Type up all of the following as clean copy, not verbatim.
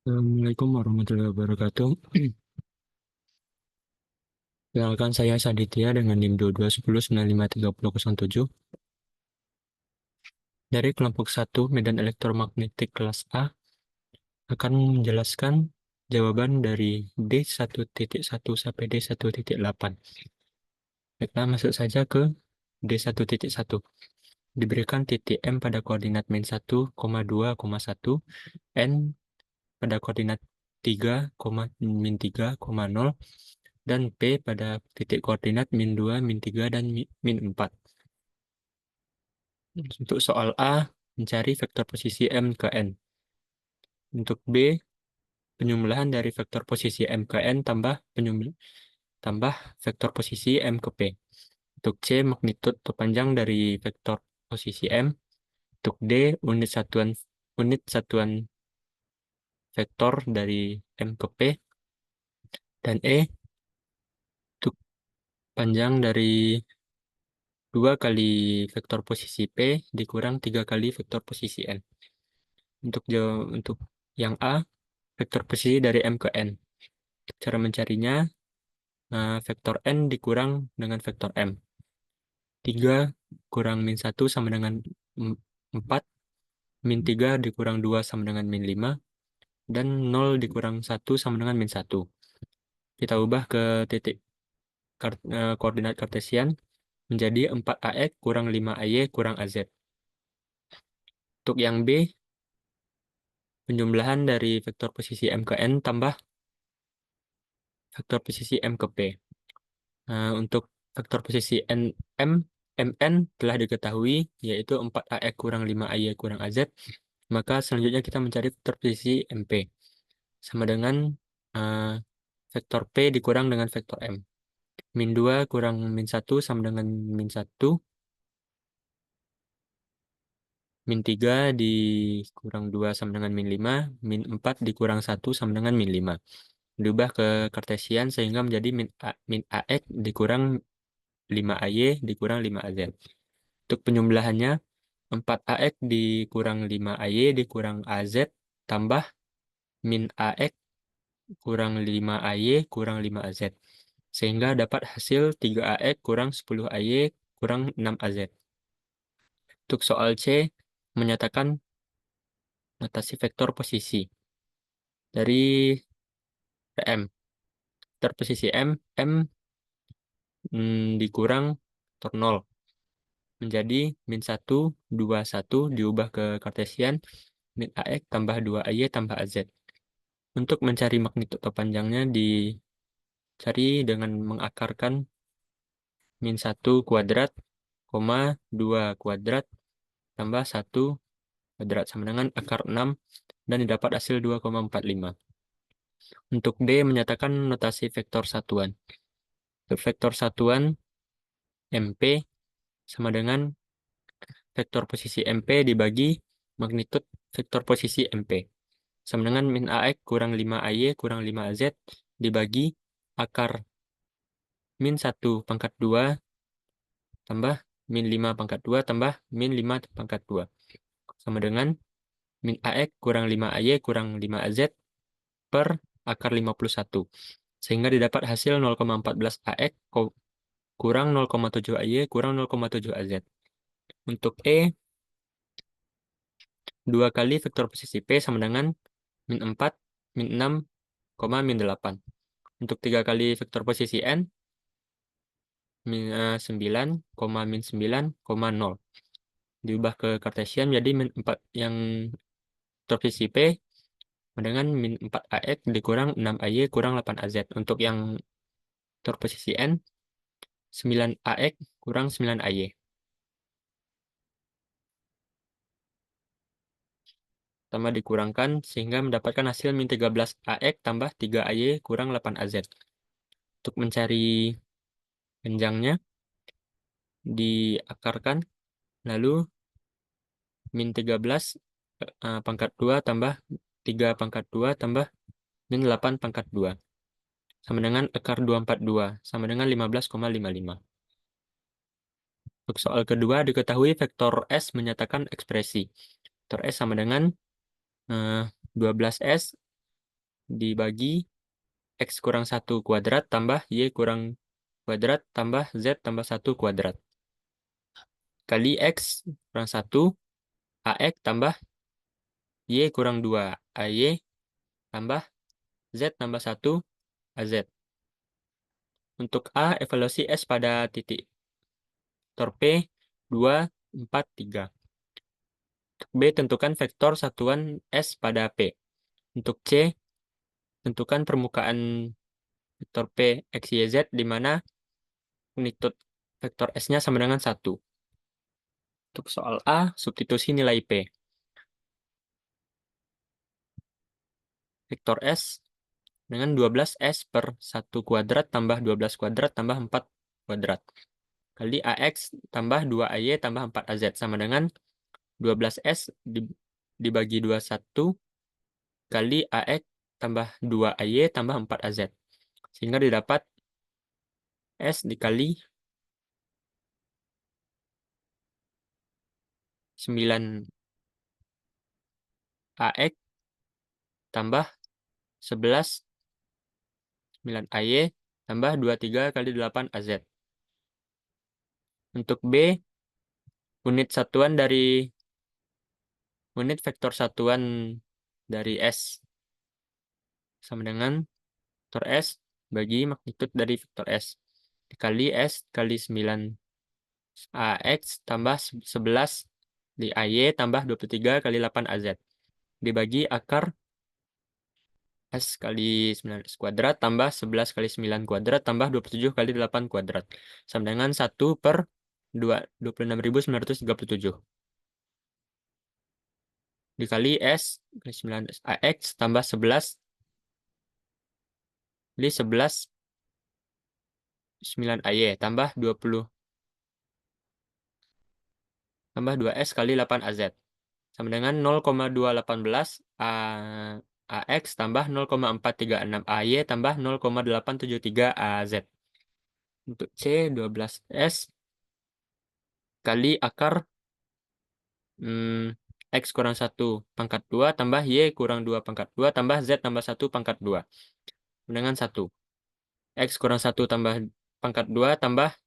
Assalamualaikum warahmatullahi wabarakatuh. Perkenalkan saya Saditya dengan NIM 2210953007 dari kelompok 1 Medan Elektromagnetik kelas A akan menjelaskan jawaban dari D1.1 sampai D1.8. Kita masuk saja ke D1.1. Diberikan titik M pada koordinat min 1, 2, 1, N pada koordinat 3, min 3, 0, dan P pada titik koordinat min 2, min 3, dan min 4. Untuk soal A, mencari vektor posisi M ke N. Untuk B, penjumlahan dari vektor posisi M ke N tambah vektor posisi M ke P. Untuk C, magnitud atau panjang dari vektor posisi M. Untuk D, unit satuan vektor dari M ke P. Dan E, untuk panjang dari 2 kali vektor posisi P dikurang 3 kali vektor posisi N. Untuk yang A, vektor posisi dari M ke N. Cara mencarinya, vektor N dikurang dengan vektor M. 3 kurang min 1 sama dengan 4, min 3 dikurang 2 sama dengan min 5, dan 0 dikurang 1 sama dengan min 1. Kita ubah ke titik koordinat kartesian menjadi 4AX kurang 5AY kurang AZ. Untuk yang B, penjumlahan dari vektor posisi M ke N tambah vektor posisi M ke P. Untuk vektor posisi MN telah diketahui, yaitu 4AX kurang 5AY kurang AZ. Maka selanjutnya kita mencari vektor posisi MP. Sama dengan vektor P dikurang dengan vektor M. Min 2 kurang min 1 sama dengan min 1. Min 3 dikurang 2 sama dengan min 5. Min 4 dikurang 1 sama dengan min 5. Diubah ke kartesian sehingga menjadi min AX dikurang 5AY dikurang 5AZ. Untuk penjumlahannya, 4AX dikurang 5AY dikurang AZ tambah min AX kurang 5AY kurang 5AZ. Sehingga dapat hasil 3AX kurang 10AY kurang 6AZ. Untuk soal C, menyatakan notasi vektor posisi dari M. Vektor posisi M dikurang vektor 0 menjadi min 1, 2, 1 diubah ke kartesian, min AX tambah 2AY tambah AZ. Untuk mencari magnitud atau panjangnya dicari dengan mengakarkan min 1 kuadrat, 2 kuadrat, tambah 1 kuadrat sama dengan akar 6, dan didapat hasil 2,45. Untuk D, menyatakan notasi vektor satuan. Untuk vektor satuan, MP sama dengan vektor posisi MP dibagi magnitud vektor posisi MP. Sama dengan min AX kurang 5AY kurang 5AZ dibagi akar min 1 pangkat 2 tambah min 5 pangkat 2 tambah min 5 pangkat 2. Sama dengan min AX kurang 5AY kurang 5AZ per akar 51. Sehingga didapat hasil 0,14 AX kurang 0,7 AY kurang 0,7 AZ. Untuk E, 2 kali vektor posisi P sama dengan min 4, min 6, min 8. Untuk 3 kali vektor posisi N, min 9, min 9, 0. Diubah ke kartesian menjadi min 4 yang vektor posisi P dengan min 4AX dikurang 6AY kurang 8AZ. Untuk yang vektor posisi N, 9AX kurang 9AY. Tambah dikurangkan sehingga mendapatkan hasil min 13AX tambah 3AY kurang 8AZ. Untuk mencari panjangnya, diakarkan, lalu min 13 pangkat 2 tambah 3 pangkat 2 tambah min 8 pangkat 2. Sama dengan akar 242, sama dengan 15,55. Untuk soal kedua, diketahui vektor S menyatakan ekspresi. Vektor S sama dengan 12S dibagi X kurang 1 kuadrat tambah Y kurang kuadrat tambah Z tambah 1 kuadrat. Kali X kurang 1 AX tambah Y kurang 2 AY tambah Z tambah 1 AZ. Untuk A, evaluasi S pada titik vektor P 2, 4, 3. Untuk B, tentukan vektor satuan S pada P. Untuk C, tentukan permukaan vektor P X, Y, Z di mana magnitud vektor S-nya sama dengan 1. Untuk soal A, substitusi nilai P. Vektor S dengan 12S per 1 kuadrat tambah 12 kuadrat tambah 4 kuadrat. Kali AX tambah 2AY tambah 4AZ sama dengan 12S dibagi 21 kali AX tambah 2AY tambah 4AZ. Sehingga didapat S dikali 9AX tambah 11 9AY tambah 23 kali 8AZ. Untuk B, unit vektor satuan dari S sama dengan vektor S bagi magnitud dari vektor S dikali S kali 9 AX tambah 11 di AY tambah 23 kali 8 AZ dibagi akar S kali 9 kuadrat tambah 11 kali 9 kuadrat tambah 27 kali 8 kuadrat sama dengan 1 per 26.937 dikali S kali 9 AX tambah 11 kali 11 9 AY tambah 20 tambah 2S kali 8 AZ sama dengan 0,218 AX tambah 0,436 AY tambah 0,873 AZ. Untuk C, 12S kali akar X kurang 1 pangkat 2 tambah Y kurang 2 pangkat 2 tambah Z tambah 1 pangkat 2. Dengan 1. X kurang 1 tambah pangkat 2 tambah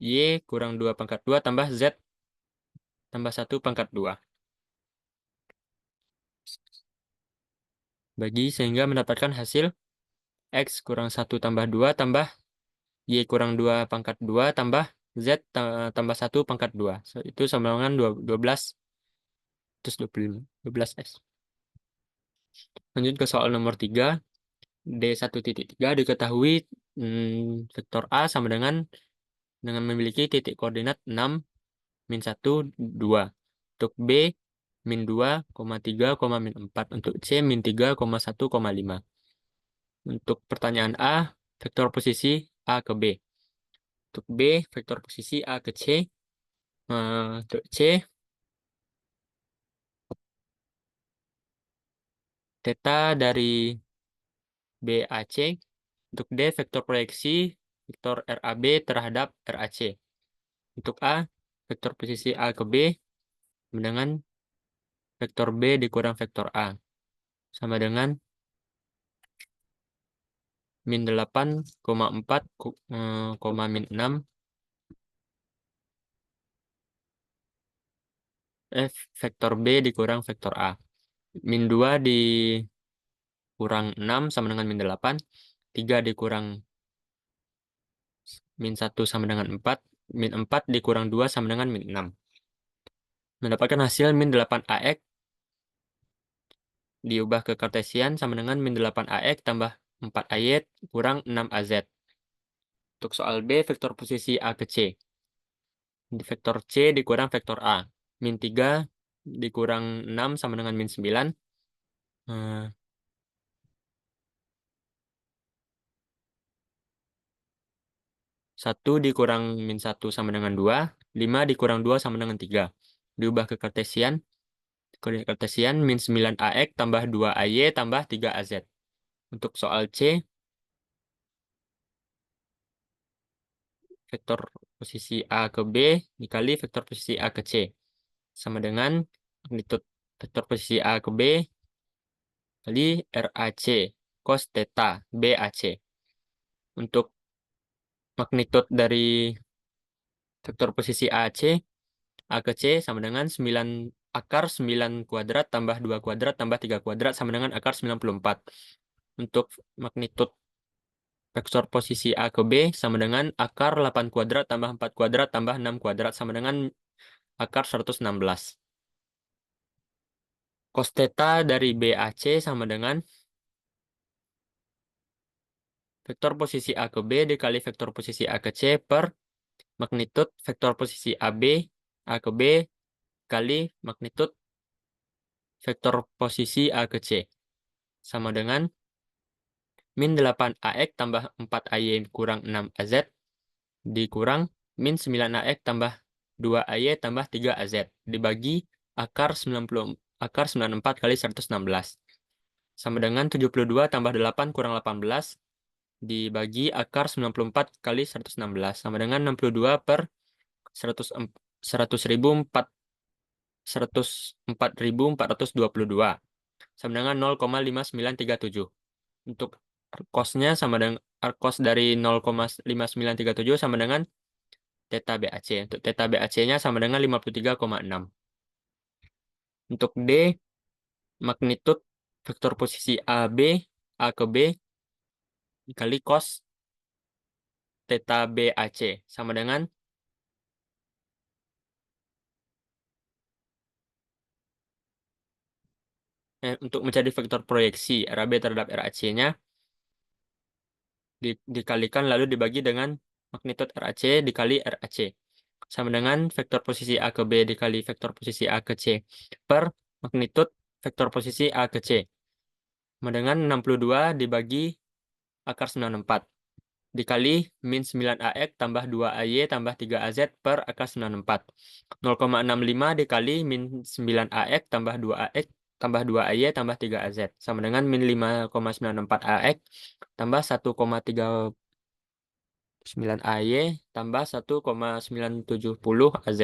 Y kurang 2 pangkat 2 tambah Z tambah 1 pangkat 2. Bagi sehingga mendapatkan hasil X kurang 1 tambah 2 tambah Y kurang 2 pangkat 2 tambah Z tambah 1 pangkat 2. Itu sama dengan 12 terus 25. 12S. Lanjut ke soal nomor 3. D1.3 diketahui vektor A sama dengan memiliki titik koordinat 6, min 1, 2. Untuk B, min 2, 3, min 4. Untuk C, min 3, 1, 5. Untuk pertanyaan A, vektor posisi A ke B. Untuk B, vektor posisi A ke C. Untuk C, theta dari BAC. Untuk D, vektor proyeksi vektor RAB terhadap RAC. Untuk A, vektor posisi A ke B dengan vektor B dikurang vektor A. Sama dengan min 8,4, min 6 F vektor B dikurang vektor A. Min 2 dikurang 6 sama dengan min 8. 3 dikurang min 1 sama dengan 4. Min 4 dikurang 2 sama dengan min 6. Mendapatkan hasil min 8 AX diubah ke kartesian sama dengan min 8 AX tambah 4 AY kurang 6 AZ. Untuk soal B, vektor posisi A ke C. Vektor C dikurang vektor A. Min 3 dikurang 6 sama dengan min 9. 1 dikurang min 1 sama dengan 2. 5 dikurang 2 sama dengan 3. Diubah ke kartesian. Koordinat kartesian min 9 AX tambah 2 AY tambah 3 AZ. Untuk soal C, vektor posisi A ke B dikali vektor posisi A ke C. Sama dengan magnitud vektor posisi A ke B kali RAC cos theta BAC. Untuk magnitud dari vektor posisi AC, A ke C sama dengan 9 akar 9 kuadrat tambah 2 kuadrat tambah 3 kuadrat sama dengan akar 94. Untuk magnitud vektor posisi A ke B sama dengan akar 8 kuadrat tambah 4 kuadrat tambah 6 kuadrat sama dengan akar 116. Cos theta dari BAC sama dengan vektor posisi A ke B dikali vektor posisi A ke C per magnitud vektor posisi AB A ke B kali magnitud vektor posisi A ke C sama dengan min 8 AX tambah 4 AY kurang 6 AZ dikurang min 9 AX tambah 2 AY tambah 3 AZ dibagi akar 94 kali 116 sama dengan 72 tambah 8 kurang 18 dibagi akar 94 kali 116 sama dengan 62 per 104.422 sama dengan 0,5937. Untuk cos-nya sama dengan cos dari 0,5937 sama dengan theta BAC. Untuk theta BAC-nya sama dengan 53,6. Untuk D, magnitud vektor posisi AB A ke B dikali cos theta BAC sama dengan untuk mencari vektor proyeksi RAB terhadap RAC-nya dikalikan lalu dibagi dengan magnitud RAC dikali RAC sama dengan vektor posisi A ke B dikali vektor posisi A ke C per magnitud vektor posisi A ke C sama dengan 62 dibagi akar 94 dikali min 9 AX tambah 2 AY tambah 3 AZ per akar 94. 0,65 dikali min 9 AX tambah 2 AX tambah 2 AY tambah 3 AZ sama dengan min 5,94 AX tambah 1,39 AY tambah 1,970 AZ.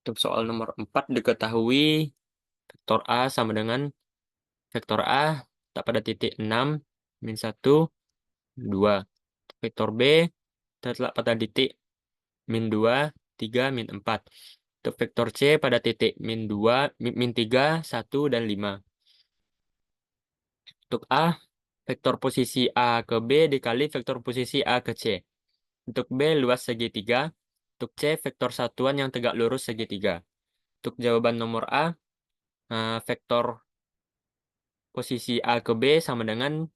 Untuk soal nomor 4 diketahui vektor A sama dengan vektor A tak pada titik 6 min 1 2. Vektor B terletak pada titik min 2 3 min 4. Untuk vektor C pada titik min 2 min 3 1 dan 5. Untuk A vektor posisi A ke B dikali vektor posisi A ke C. Untuk B luas segitiga. Untuk C vektor satuan yang tegak lurus segitiga. Untuk jawaban nomor A vektor posisi A ke B sama dengan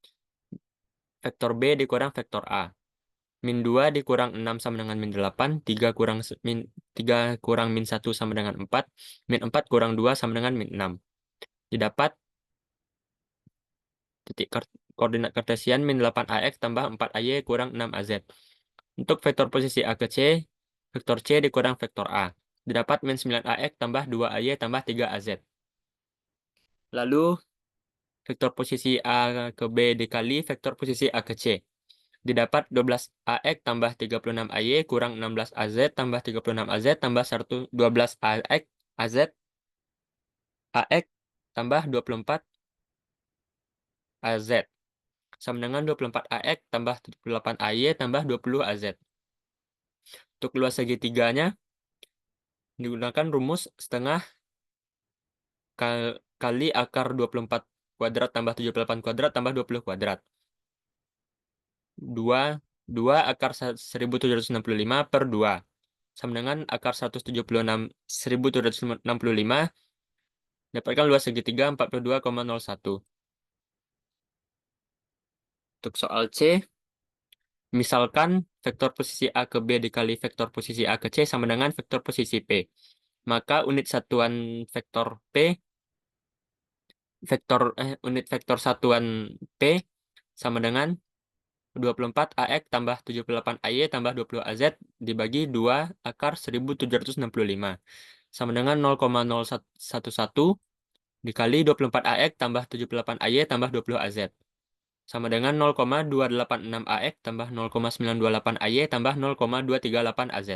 vektor B dikurang vektor A. Min 2 dikurang 6 sama dengan min 8. 3 kurang min 1 sama dengan 4. Min 4 kurang 2 sama dengan min 6. Didapat titik koordinat kartesian min 8 AX tambah 4 AY kurang 6 AZ. Untuk vektor posisi A ke C, vektor C dikurang vektor A. Didapat min 9 AX tambah 2 AY tambah 3 AZ. Lalu vektor posisi A ke B dikali vektor posisi A ke C. Didapat 12 AX tambah 36 AY kurang 16 AZ tambah 36 AZ tambah 12 AX AX tambah 24 AZ. Sama dengan 24 AX tambah 78 AY tambah 20 AZ. Untuk luas segitiganya digunakan rumus setengah kali akar 24 kuadrat tambah 78 kuadrat tambah 20 kuadrat. 2 akar 1765 per 2 sama dengan akar 1765 dapatkan luas segitiga 42,01. Untuk soal C, misalkan vektor posisi A ke B dikali vektor posisi A ke C sama dengan vektor posisi P. Maka unit satuan vektor P unit vektor satuan P sama dengan 24 AX tambah 78 AY tambah 20 AZ dibagi 2 akar 1765 sama dengan 0,011 dikali 24 AX tambah 78 AY tambah 20 AZ sama dengan 0,286 AX tambah 0,928 AY tambah 0,238 AZ.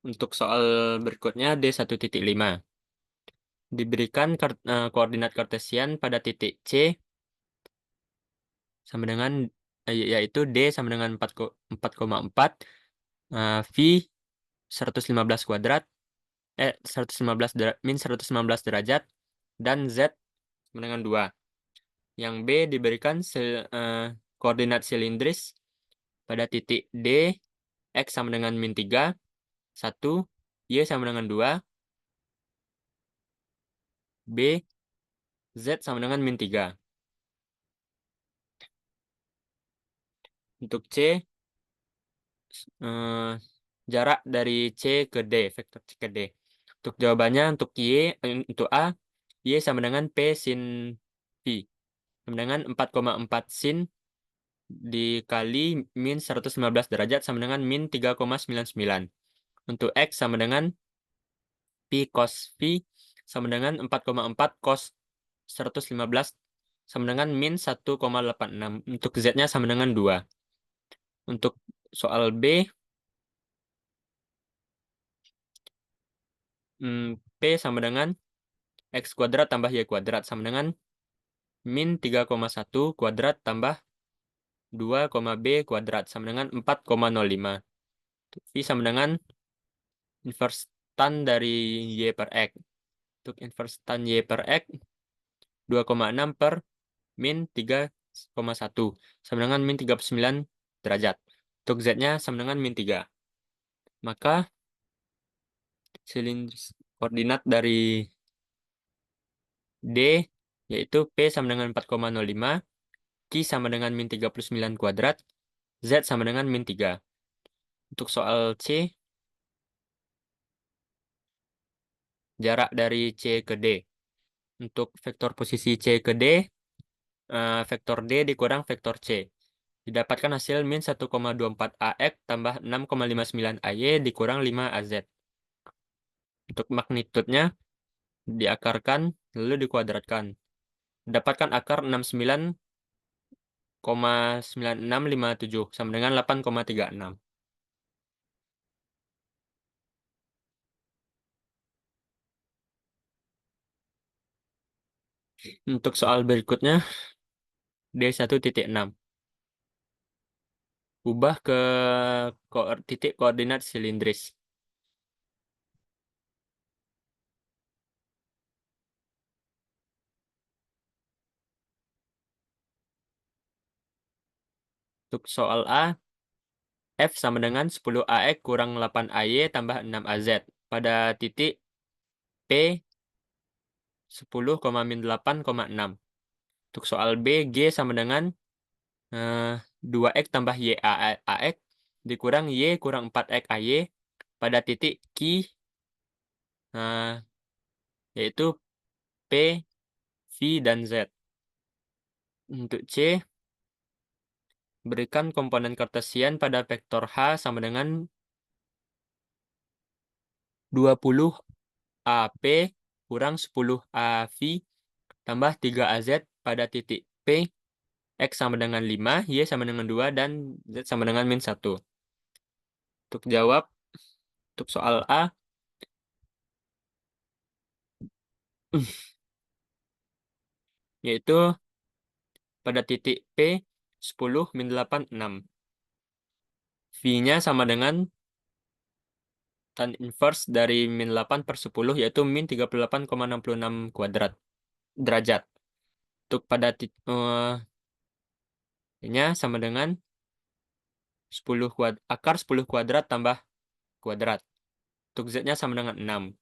Untuk soal berikutnya D1.5. Diberikan koordinat kartesian pada titik C sama dengan yaitu D sama dengan 4,4, V 115 kuadrat, 115 min 115 derajat, dan Z sama dengan 2. Yang B diberikan koordinat silindris pada titik D, X sama dengan min 3, 1, Y sama dengan 2, B, Z sama dengan min 3. Untuk C, eh, jarak dari C ke D, vektor C ke D. Untuk jawabannya, untuk untuk A, Y sama dengan P sin V. Sama dengan 4,4 sin dikali min 115 derajat sama dengan min 3,99. Untuk X sama dengan P cos V sama dengan 4,4 cos 115 sama dengan min 1,86. Untuk Z-nya sama dengan 2. Untuk soal B, P sama dengan X kuadrat tambah Y kuadrat sama dengan min 3,1 kuadrat tambah 2, B kuadrat sama dengan 4,05. V sama dengan inverse tan dari Y per X. Untuk inverse tan Y per X, 2,6 per min 3,1 sama dengan min 39 derajat. Untuk Z-nya sama dengan min 3. Maka silindris koordinat dari D yaitu P sama dengan 4,05, Q sama dengan min 39 kuadrat, Z sama dengan min 3. Untuk soal C, jarak dari C ke D. Untuk vektor posisi C ke D, vektor D dikurang vektor C. Didapatkan hasil min 1,24 AX tambah 6,59 AY dikurang 5 AZ. Untuk magnitudenya diakarkan lalu dikuadratkan. Dapatkan akar 69,9657 sama dengan 8,36. Untuk soal berikutnya D1.6. Ubah ke titik koordinat silindris. Untuk soal A, F sama dengan 10 AX kurang 8 AY tambah 6 AZ. Pada titik P 10,-8,6. Untuk soal B, G sama dengan 2X tambah Y AX dikurang Y kurang 4X AY pada titik Q, yaitu P, V, dan Z. Untuk C, berikan komponen kartesian pada vektor H sama dengan 20 AP kurang 10 AV tambah 3 AZ pada titik P, X sama dengan 5, Y sama dengan 2, dan Z sama dengan min 1. Untuk jawab, untuk soal A, yaitu pada titik P, 10 min 8, 6. V-nya sama dengan tan inverse dari min 8 per 10, yaitu min 38,66 kuadrat derajat. Untuk pada nya sama dengan 10 akar 10 kuadrat tambah kuadrat. Untuk Z-nya sama dengan 6.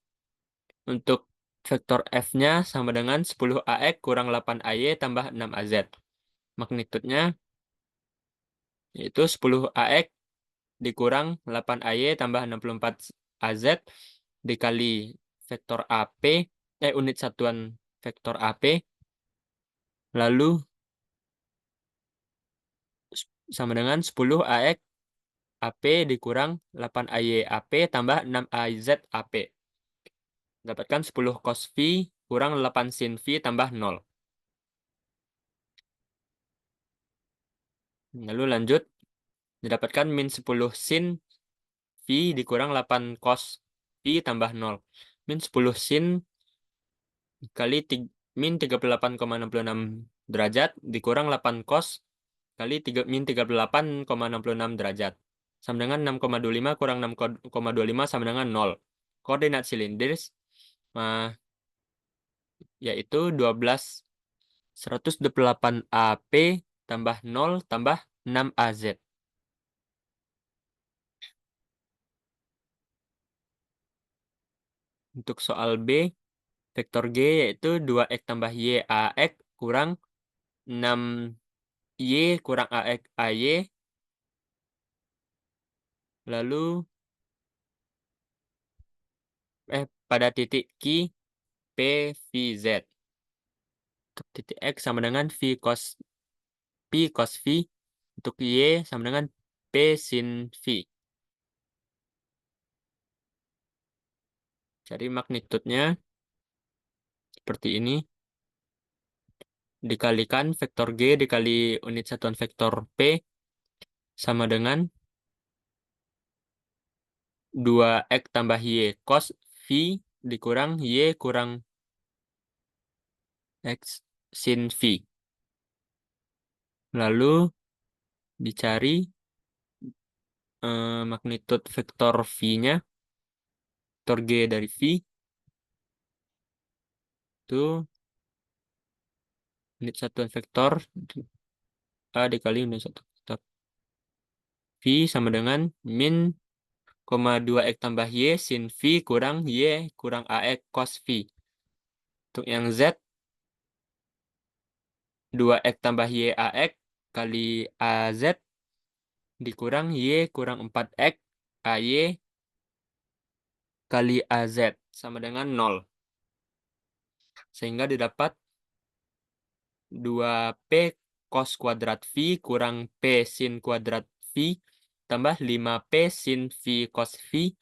Untuk vektor F-nya sama dengan 10 AX kurang 8 AY tambah 6 AZ. Magnitudnya yaitu 10 AX dikurang 8 AY tambah 64 AZ dikali vektor AP, unit satuan vektor AP, lalu sama dengan 10 AX AP dikurang 8 AY AP tambah 6 AZ AP. Dapatkan 10 cos V kurang 8 sin V tambah 0. Lalu lanjut, didapatkan min 10 sin dikurang 8 cos phi tambah 0. Min 10 sin kali min 38,66 derajat dikurang 8 cos kali min 38,66 derajat. Sama dengan 6,25 kurang 6,25 sama dengan 0. Koordinat silindris yaitu 128 AP tambah 0 tambah 6 AZ. Untuk soal B, vektor G yaitu 2X tambah Y AX kurang 6Y kurang AX AY. Lalu pada titik Q, P, V, Z. Untuk titik X sama dengan P cos V. Untuk Y sama dengan P sin V. Cari magnitudenya seperti ini. Dikalikan vektor G dikali unit satuan vektor P sama dengan 2X tambah Y cos V dikurang Y kurang X sin V. Lalu dicari magnitud vektor V-nya, vektor G dari V, itu unit satuan vektor A dikali unit satuan vektor V sama dengan min, 2X tambah Y sin V kurang Y kurang AX cos V. Untuk yang Z, 2X tambah Y AX kali AZ dikurang Y kurang 4X AY kali AZ sama dengan 0. Sehingga didapat 2P cos kuadrat V kurang P sin kuadrat V tambah 5P sin V cos V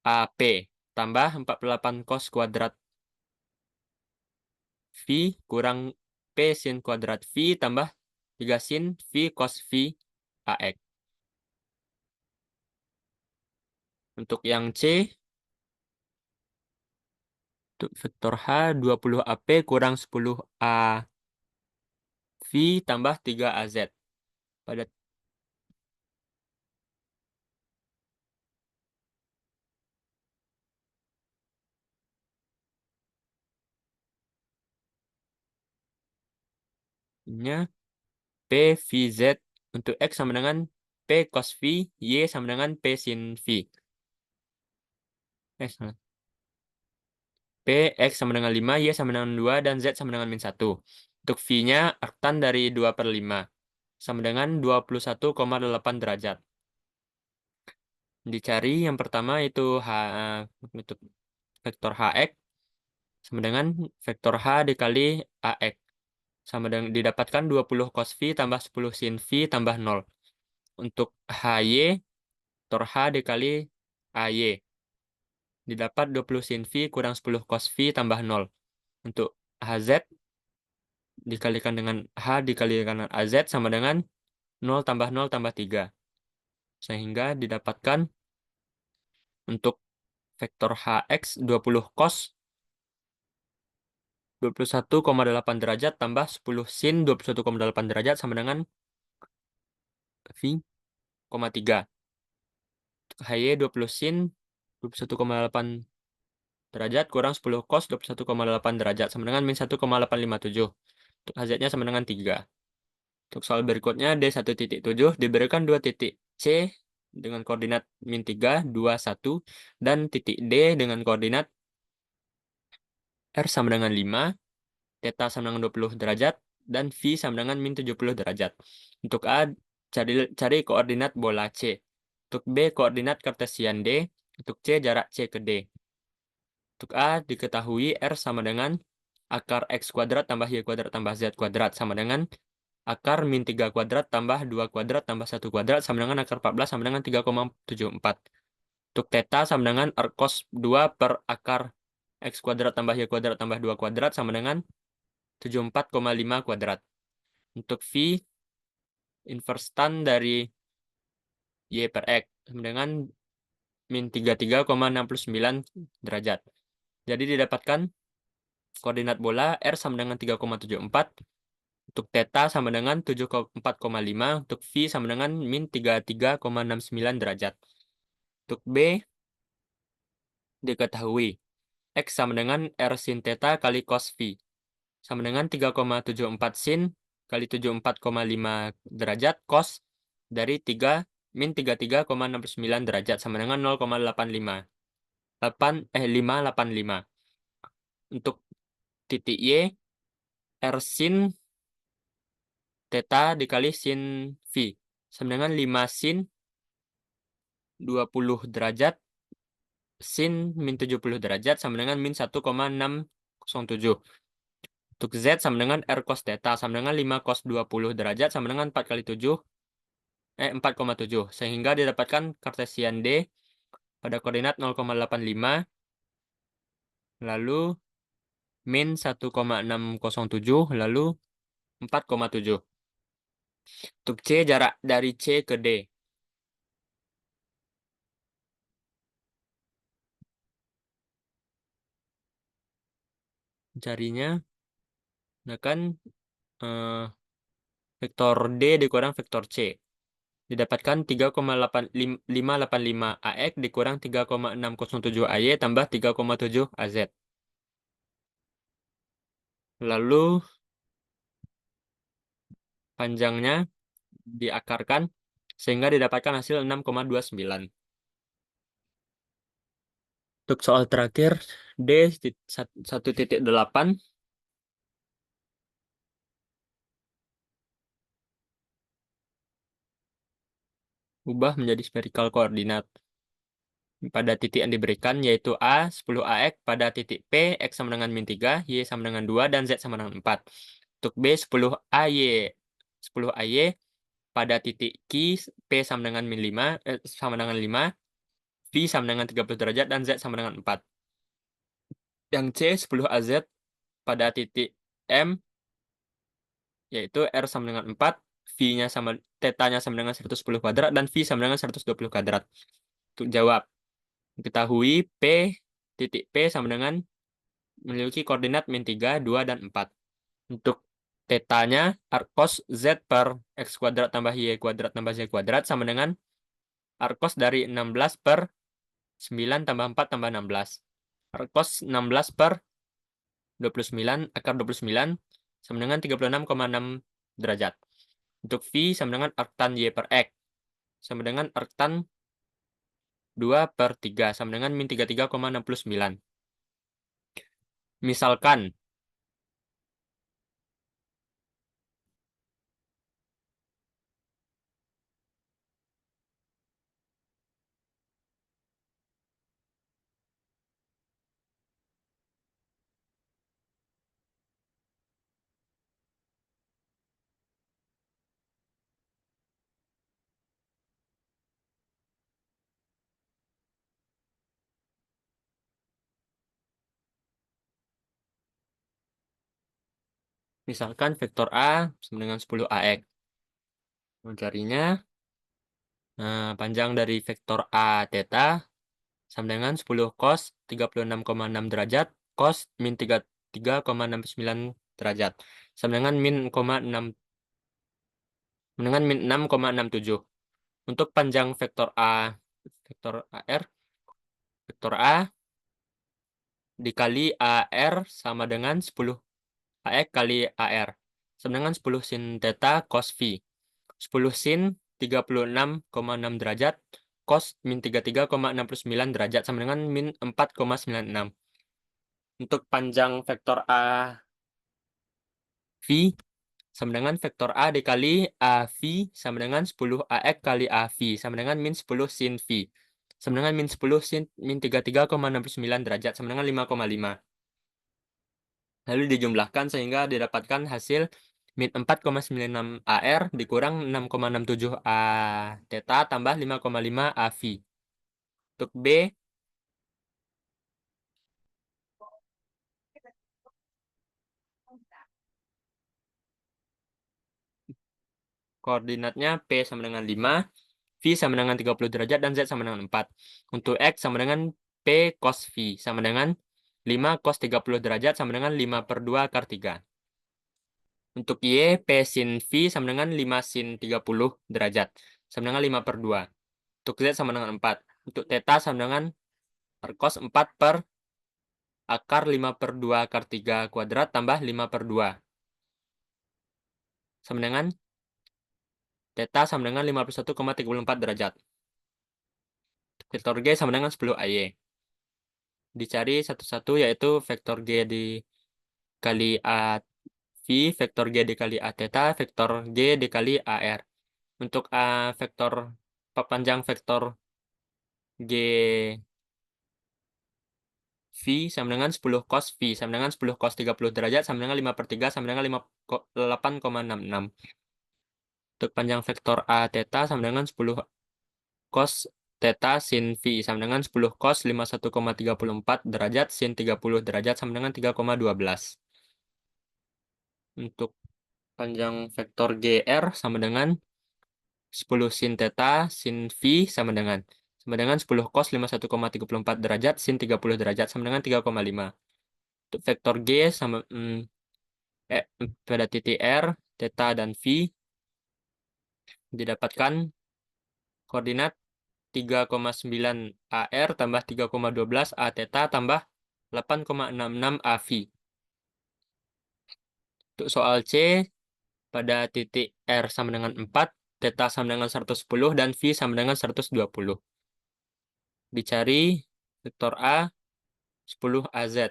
AP tambah 48 cos kuadrat V kurang P sin kuadrat V tambah 3 sin V cos V AX. Untuk yang C, untuk vektor H 20 AP kurang 10 AV tambah 3 AZ. Pada nya PVZ untuk X sama dengan P cos V, Y sama dengan P sin V. P, X sama dengan 5, Y sama dengan 2, dan Z sama dengan min 1. Untuk V-nya, arctan dari 2 per 5. Sama dengan 21,8 derajat. Dicari yang pertama itu itu vektor HX sama dengan vektor H dikali AX. Sama dengan didapatkan 20 cos V tambah 10 sin V tambah 0. Untuk HY, vektor H dikali AY. Didapat 20 sin V kurang 10 cos V tambah 0. Untuk HZ dikalikan dengan H dikalikan dengan AZ sama dengan 0 tambah 0 tambah 3. Sehingga didapatkan untuk vektor HX 20 cos 21,8 derajat tambah 10 sin 21,8 derajat sama dengan V, 3. Untuk HY 20 sin 21,8 derajat kurang 10 cos 21,8 derajat sama dengan min 1,857. Untuk HZ-nya sama dengan 3. Untuk soal berikutnya D1.7 diberikan 2 titik C dengan koordinat min 3, 2, 1, dan titik D dengan koordinat R sama dengan 5, theta sama dengan 20 derajat, dan V sama dengan min 70 derajat. Untuk A, cari koordinat bola C. Untuk B, koordinat kartesian D. Untuk C, jarak C ke D. Untuk A, diketahui R sama dengan akar X kuadrat tambah Y kuadrat tambah Z kuadrat sama dengan akar min 3 kuadrat tambah 2 kuadrat tambah 1 kuadrat sama dengan akar 14 sama dengan 3,74. Untuk theta sama dengan arc cos 2 per akar X kuadrat tambah Y kuadrat tambah 2 kuadrat sama dengan 74,5 kuadrat. Untuk V, inverse tan dari Y per X sama dengan min 33,69 derajat. Jadi didapatkan koordinat bola R sama dengan 3,74, untuk theta sama dengan 74,5, untuk V sama dengan min 33,69 derajat. Untuk B diketahui X sama dengan R sin theta kali cos V, sama dengan 3,74 sin kali 74,5 derajat cos dari 585 derajat, sama dengan 0,858. 585. Untuk titik Y, R sin theta dikali sin V, sama dengan 5 sin 20 derajat sin min 70 derajat, sama dengan min 1,607. Untuk Z sama dengan R cos theta, sama dengan 5 cos 20 derajat, sama dengan 4 kali 7, 4,7. Sehingga didapatkan kartesian D pada koordinat 0,85, lalu min 1,607, lalu 4,7. Untuk C, jarak dari C ke D. Carinya, nah kan eh, vektor D dikurang vektor C. Didapatkan 3,585 AX dikurang 3,607 AY tambah 3,7 AZ. Lalu panjangnya diakarkan sehingga didapatkan hasil 6,29. Untuk soal terakhir, D 1,8 ubah menjadi spherical koordinat pada titik yang diberikan, yaitu A 10 AX pada titik P, X sama dengan min 3, Y sama dengan 2, dan Z sama dengan 4. Untuk B 10 AY, 10 AY pada titik Q, P sama dengan min 5, sama dengan 5, V sama dengan 30 derajat, dan Z sama dengan 4. Yang C 10 AZ pada titik M, yaitu R sama dengan 4, V-nya sama, theta-nya sama dengan 110 kuadrat, dan V sama dengan 120 kuadrat. Untuk jawab, diketahui P, titik P sama dengan memiliki koordinat min 3, 2, dan 4. Untuk theta-nya, arc cos Z per X kuadrat tambah Y kuadrat tambah Z kuadrat sama dengan arc cos dari 16 per 9 tambah 4 tambah 16. Arc cos 16 per 29 akar 29 sama dengan 36,6 derajat. Untuk V sama dengan arctan Y per X sama dengan arctan 2 per 3 sama dengan min 33,69. Misalkan misalkan vektor A sama dengan 10 AX. Mencarinya, panjang dari vektor A theta sama dengan 10 cos 36,6 derajat cos min 33,69 derajat sama dengan min 6,67. Untuk panjang vektor AR, vektor A dikali AR sama dengan 10 AX kali AR sama dengan 10 sin theta cos V. 10 sin 36,6 derajat cos min 33,69 derajat sama dengan min 4,96. Untuk panjang vektor A V sama dengan vektor A dikali AV sama dengan 10 AX kali AV sama dengan min 10 sin V. Sama dengan min 10 sin min 33,69 derajat sama dengan 5,5. Lalu dijumlahkan sehingga didapatkan hasil min 4,96 AR dikurang 6,67 A theta tambah 5,5 AV. Untuk B, koordinatnya P sama dengan 5, V sama dengan 30 derajat dan Z sama dengan 4. Untuk X sama dengan P cos V sama dengan 5 cos 30 derajat sama dengan 5 per 2 akar 3. Untuk Y, P sin V sama dengan 5 sin 30 derajat sama dengan 5 per 2. Untuk Z sama dengan 4. Untuk theta sama dengan per cos 4 per akar 5 per 2 akar 3 kuadrat tambah 5 per 2. Sama dengan theta sama dengan 51,34 derajat. Vektor G sama dengan 10 AY. Dicari satu-satu yaitu vektor G dikali A V, vektor G dikali A theta, vektor G dikali AR. Untuk vektor panjang vektor G V sama dengan 10 cos V sama dengan 10 cos 30 derajat sama dengan 5 per 3 sama dengan 8,66. Untuk panjang vektor A theta sama dengan 10 cos theta sin V sama dengan 10 cos 51,34 derajat sin 30 derajat sama dengan 3,12. Untuk panjang vektor GR sama dengan 10 sin theta sin V sama dengan 10 cos 51,34 derajat sin 30 derajat sama dengan 3,5. Untuk vektor G sama pada titik R, theta dan V didapatkan koordinat 3,9 AR tambah 3,12 A theta tambah 8,66 AV. Untuk soal C, pada titik R sama dengan 4, theta sama dengan 110, dan V sama dengan 120. Dicari vektor A 10 AZ.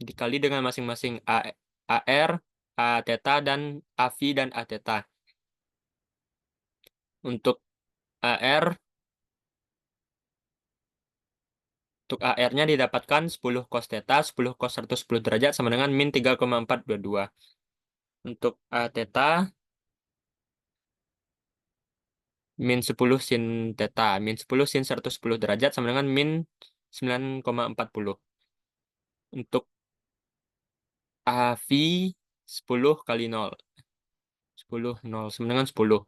Dikali dengan masing-masing AR, A theta, dan AV dan A theta. Untuk AR, untuk AR-nya didapatkan 10 cos theta, 10 cos 110 derajat sama dengan min 3,422. Untuk A theta, min 10 sin theta, min 10 sin 110 derajat sama dengan min 9,40. Untuk AV 10 kali 0. 10, 0 sama dengan 10.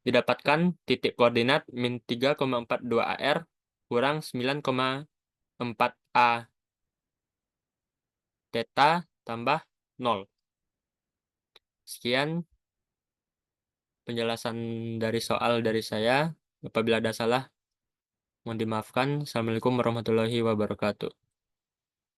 Didapatkan titik koordinat min 3,42 AR kurang 9,4 A theta tambah 0. Sekian penjelasan dari soal dari saya. Apabila ada salah, mohon dimaafkan. Assalamualaikum warahmatullahi wabarakatuh.